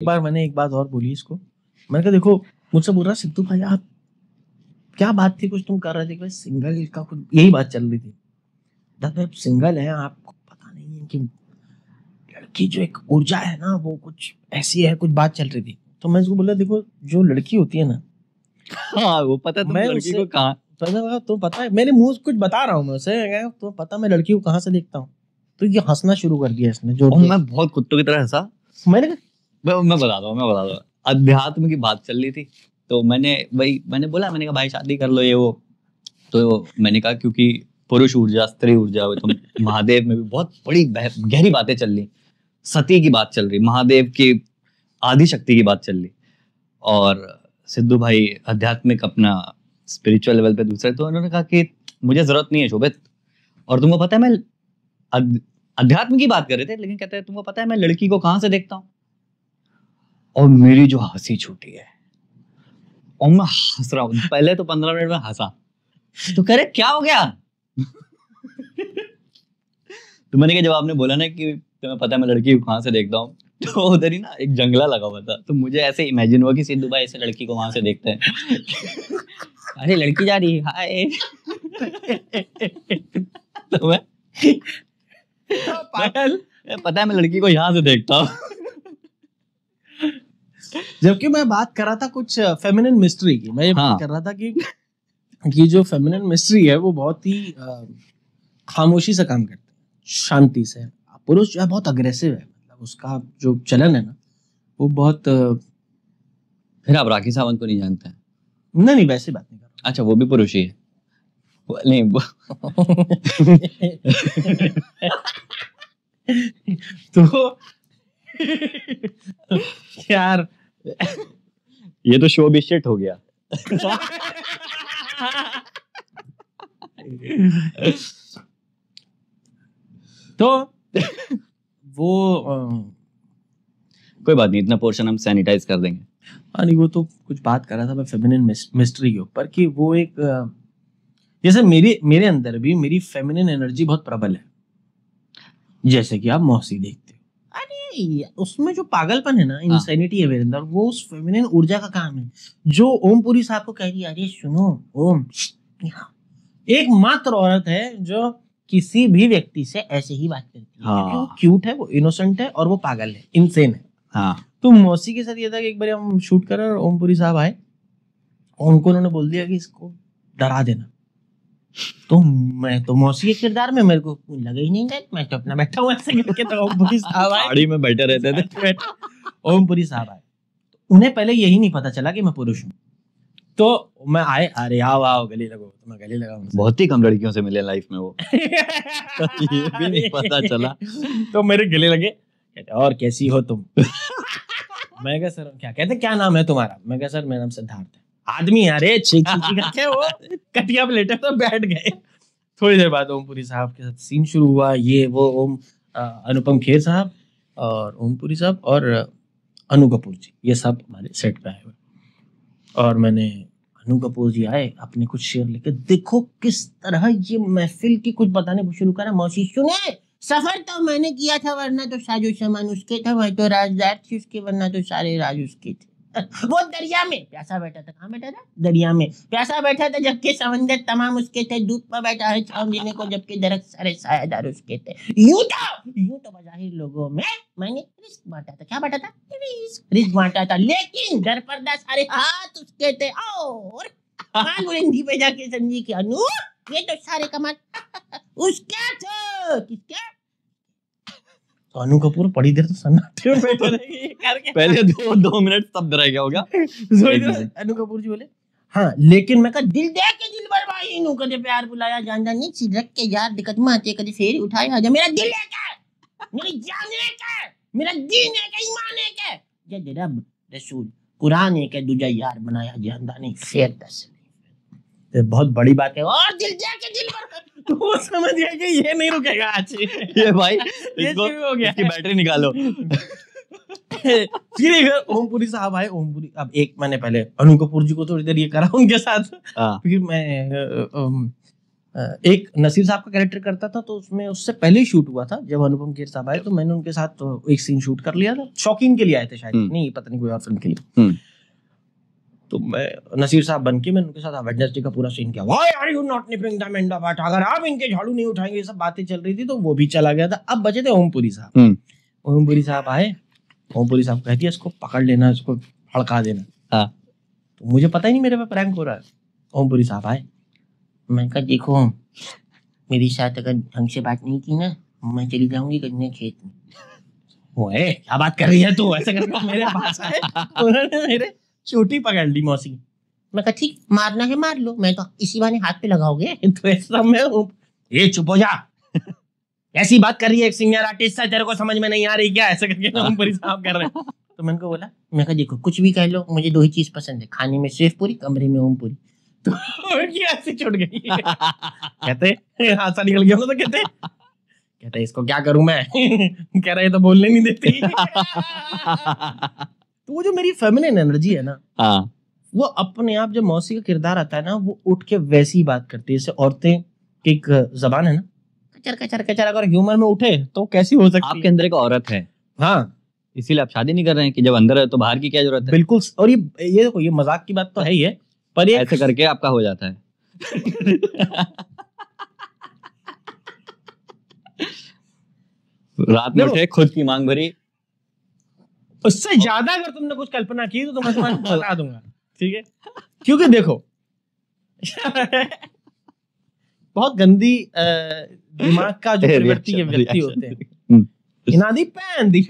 एक बार मैंने एक बात और बोली इसको, मैंने कहा देखो, मुझसे बोल रहा सिद्धू भाई आप क्या बात थी, कुछ तुम कर रहे थे कि भाई सिंगल का कुछ यही बात चल रही थी। दादा आप सिंगल है, आपको पता नहीं है कि लड़की जो एक ऊर्जा है ना वो कुछ ऐसी है, कुछ बात चल रही थी। तो मैं उसको बोला देखो जो लड़की होती है ना, हाँ वो पता है तुम मैं लड़की उससे को कहाँ। तो पता है मेरे मुंह से कुछ बता रहा हूँ मैं उसे, तो पता मैं लड़की को कहाँ से देखता हूँ। तो ये हंसना शुरू कर दिया इसने जोर और जोर मैं बहुत कुत्तों की तरह हंसा। मैंने कहा मैं बता दूँ अध्यात्म की बात चल रही थी। तो मैंने बोला, मैंने कहा भाई शादी कर लो ये वो। तो मैंने कहा क्योंकि पुरुष ऊर्जा स्त्री ऊर्जा हो, तो महादेव में भी बहुत बड़ी गहरी बातें चल रही, सती की बात चल रही, महादेव की आदि शक्ति की बात चल रही, और सिद्धू भाई आध्यात्मिक अपना स्पिरिचुअल लेवल पे दूसरे। तो उन्होंने कहा कि मुझे जरूरत नहीं है शोभित, और तुमको पता है मैं अध्यात्म की बात कर रहे थे, लेकिन कहते हैं तुमको पता है मैं लड़की को कहाँ से देखता हूँ। और मेरी जो हंसी छूटी है, और मैं हंस रहा हूँ, पहले तो 15 मिनट में हंसा, तो कह रहे क्या हो गया। तो मैंने कहा जब आपने बोला ना कि तुम्हें पता है मैं लड़की को कहाँ से देखता हूँ, तो उधर ही ना एक जंगला लगा हुआ था, तो मुझे ऐसे इमेजिन हुआ कि सिद्धू भाई ऐसे लड़की को वहां से देखते हैं। अरे लड़की जा रही है, हाय। तो मैं पागल, पता है मैं लड़की को यहाँ से देखता हूँ। जबकि मैं बात कर रहा था कुछ फेमिनिन मिस्ट्री की। मैं ये बात कर रहा था कि जो फेमिनिन मिस्ट्री है वो बहुत ही खामोशी से काम करते हैं, शांति से। पुरुष जो है बहुत अग्रेसिव है, मतलब उसका जो चलन है ना वो बहुत फिर आप राखी सावंत को नहीं जानते हैं? नहीं वैसे बात नहीं कर रहा। अच्छा वो भी पुरुष ही है? नहीं तो यार ये तो शो भी शिट हो गया। तो वो कोई बात नहीं, इतना पोर्शन हम सैनिटाइज कर देंगे। नहीं वो तो कुछ बात कर रहा था मैं फेमिनिन मिस्ट्री के ऊपर, कि वो एक जैसे मेरे अंदर भी मेरी फेमिनिन एनर्जी बहुत प्रबल है, जैसे कि आप मौसी देखते हो। अरे उसमें जो पागलपन है ना, इंसैनिटी है मेरे अंदर, वो उस फेमिनिन ऊर्जा का काम है जो ओमपुरी साहब को कह रही है अरे सुनो ओम। एकमात्र औरत है जो किसी भी व्यक्ति से ऐसे ही बात करती है, क्योंकि वो क्यूट है, वो इनोसेंट है, और वो पागल है, इनसेन है। तो मौसी के साथ ये था कि एक बार हम शूट कर रहे और ओमपुरी साहब आए, उनको उन्होंने बोल दिया कि इसको डरा देना। तो मैं तो मौसी के किरदार में, मेरे को लगा ही नहीं था, मैं तो अपना बैठा हुआ ऐसे करके। तो ओमपुरी साहब आए, साड़ी में बैठे रहते थे। ओमपुरी साहब आए, उन्हें पहले यही नहीं पता चला कि मैं पुरुष हूँ। तो मैं आए, अरे आओ आओ गले लगो, तो मैं गले लगा। बहुत ही कम लड़कियों से मिले लाइफ में वो। ये भी नहीं पता चला। तो मेरे गले लगे, कहते और कैसी हो तुम। मैं कहा सर क्या कहते, क्या नाम है तुम्हारा। मैं कहा सर मेरा नाम सिद्धार्थ है। आदमी यारे करके वो कटिया पे लेटे तो बैठ गए। थोड़ी देर बाद ओमपुरी साहब के साथ सीन शुरू हुआ, ये वो ओम अनुपम खेर साहब और ओमपुरी साहब और अनु कपूर जी, ये सब हमारे सेट पे आए हुए। और मैंने अनु कपूर जी आए, अपने कुछ शेर लेके, देखो किस तरह ये महफिल की कुछ बताने शुरू करा। मौसी सुने, सफर तो मैंने किया था, वरना तो साजो सामान उसके था, मैं तो राजदार थी उसके, वरना तो सारे राज उसके थे। वो दरिया में प्यासा बैठा था। कहाँ बैठा था? दरिया में प्यासा बैठा था, जबकि समंदर तमाम उसके थे। धूप पर बैठा है छाँव देने को, जबकि दरख्त सारे सायादार उसके थे। यूं तो बजाहिर लोगों में मैंने रिस्क बांटा था। क्या बांटा था? रिस्क बांटा था, लेकिन दर पर्दा सारे हाथ उसके थे। और बुलंदी पे जाके समझी कि अनु ये तो सारे कमाल उसके थे। किसके? तो अनु कपूर बड़ी देर तो सन्नाटे में बैठे रहे। पहले दो मिनट तब रह गया होगा। अनु कपूर जी बोले हाँ, लेकिन मैं कहा दिल दे के दिल बरवाई इनु कदे प्यार बुलाया जानदा नहीं सिरक के यार दिक्कत माते कदे फेर उठाए आजा। मेरा दिल है क्या, मेरी जान है क्या, मेरा दीन है क्या, ईमान है क्या, जद रब रसूल कुरान है क्या, दूजा यार बनाया जानदा नहीं फेर दस। तो बहुत बड़ी बात है। और दिल दे के दिल बर, तो वो समझ गया कि ये नहीं रुकेगा आज। ये भाई इसको हो गया, इसकी बैटरी निकालो। फिर एक ओमपुरी साहब आए। ओमपुरी, अब एक मैंने पहले अनु कपूर जी को थोड़ी देर ये करा उनके साथ, फिर मैं एक नसीर साहब का कैरेक्टर करता था, तो उसमें उससे पहले ही शूट हुआ था। जब अनुपम खेर साहब आए तो मैंने उनके साथ तो एक सीन शूट कर लिया था, शौकीन के लिए आए थे शायद, नहीं पता नहीं कोई और फिल्म के लिए। तो मैं नसीर साहब बन के मैंने उनके साथ वेडनेसडे का पूरा सीन किया। Why are you not nipping the मेंढा बाट, अगर आप इनके झाड़ू नहीं उठाएंगे, ये सब बातें चल रही थी। तो वो भी चला गया था। अब बचे थे ओमपुरी साहब। ओमपुरी साहब आए, ओमपुरी साहब कह दिया इसको पकड़ लेना, इसको हड़का देना। तो मुझे पता ही नहीं मेरे पे प्रैंक हो रहा है। ओमपुरी साहब आए, मैं कहा देखो मेरी साथ अगर ढंग से बात नहीं की ना, मैं चली जाऊंगी कहीं खेत में। ओए क्या बात कर रही है तू, ऐसे करके मेरे पास आए, उन्होंने मेरे चोटी पकड़ ली मौसी। मैं कहा ठीक, मारना है मार लो, मैं तो इसी बहाने हाथ पे लगाओगे। तो ऐसा मैं ये चुप हो जा, ऐसी बात कर रही है एक सीनियर आर्टिस्ट है, तेरे को समझ में नहीं आ रही क्या, ऐसे करके ओमपुरी साहब कर रहे हैं। तो मैंने को बोला, मैं कहा देखो कुछ भी कह लो, मुझे दो ही चीज पसंद है, खाने में शेवपुरी, कमरे में ओमपुरी। तो ऐसे छुट गई। कहते हादसा निकल गया तो कहते इसको क्या करूं मैं। कह रहे तो बोलने नहीं देती। तो वो जो मेरी फेमिनिन एनर्जी है ना, वो अपने आप जब मौसी का किरदार आता है ना, वो उठ के वैसी बात करती है। जैसे औरतें की एक जबान है ना, कचर कचर कचर, अगर ह्यूमर में उठे तो कैसी हो सकती है। आपके अंदर एक औरत है, हाँ, इसीलिए आप शादी नहीं कर रहे हैं कि जब अंदर है तो बाहर की क्या जरूरत है। बिल्कुल। और ये देखो, ये मजाक की बात तो है ही है, पर ऐसे करके आपका हो जाता है। रात में उठे, खुद की मांग भरी, उससे ज्यादा अगर तुमने कुछ कल्पना की तो मैं तुम्हें बता दूंगा, ठीक है। क्योंकि देखो बहुत गंदी दिमाग का जो प्रवृत्ति के व्यक्ति होते हैं, इनादी पैन दी।